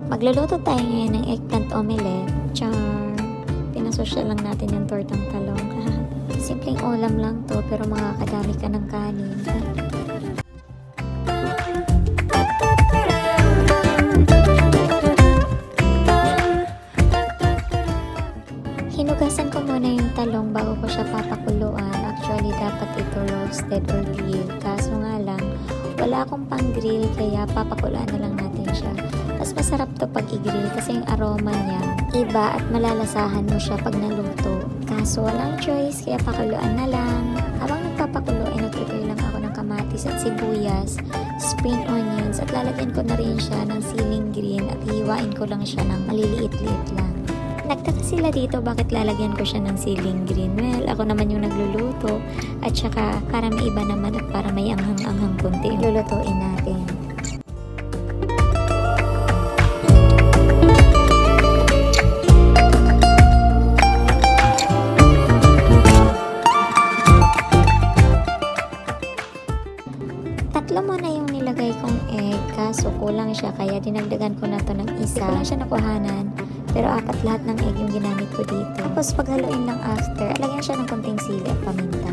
Magluluto tayo ngayon ng eggplant omelette. Char! Pinasosyal lang natin yung tortang talong. Simpleng ulam lang to pero makakadami ka ng kanin. Hinugasan ko muna yung talong bago ko siya papakuluan. Actually, dapat ito roasted or grilled. Kaso nga lang, wala akong pang-grill kaya papakuluan na lang natin siya. Mas masarap to pag i-grill kasi yung aroma niya iba at malalasahan mo siya pag naluto. Kaso walang choice kaya pakuluan na lang. Habang nagpapakulo ay nag-prepare lang ako ng kamatis at sibuyas, spring onions at lalagyan ko na rin siya ng siling green at hiwain ko lang siya ng maliliit-liit lang. Nagtaka sila dito bakit lalagyan ko siya ng siling green. Well, ako naman yung nagluluto at saka para may iba naman at para may anghang-anghang kunti yung lulutuin natin. Tatlo muna yung nilagay kong egg, kaso kulang siya kaya dinagdagan ko na to ng isa. Kulang siya nakuhanan, pero apat lahat ng egg yung ginamit ko dito. Tapos paghaluin lang after, lagyan siya ng konting sili at paminta.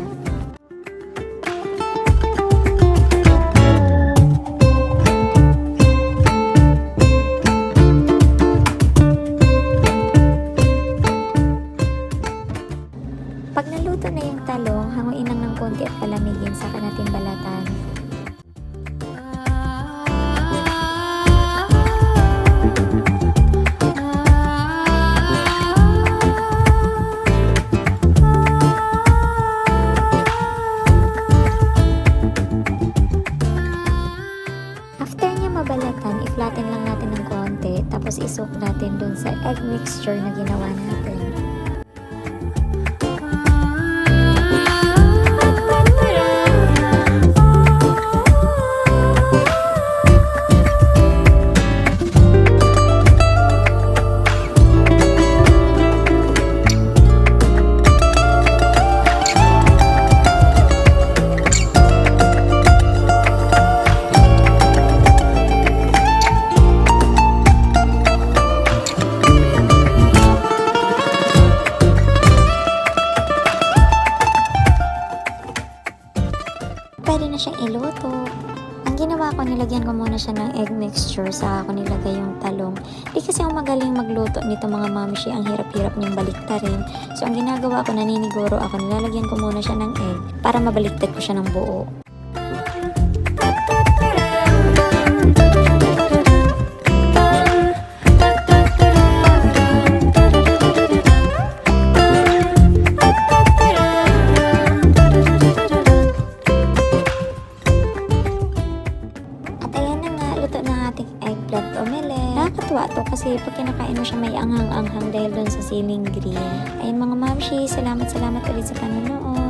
Pag naluto na yung talong, hanguin lang ng konti at palamigin, saka natin balatan. After niya mabalatan, i-flatten lang natin ng konti, tapos isok natin dun sa egg mixture na ginawa natin. Pwede na siyang iluto. Ang ginawa ko, nilagyan ko muna siya ng egg mixture, saka ako nilagay yung talong. Di kasi ako magaling magluto nito mga mamishi, ang hirap-hirap niyang baliktarin. So ang ginagawa ko, naniniguro ako, nilalagyan ko muna siya ng egg para mabaliktad ko siya ng buo. Eggplant omelette. Nakakatuwa to kasi pag kinakain mo siya may anghang-anghang dahil dun sa siling green. Ayun mga mamshi, salamat ulit sa panonood.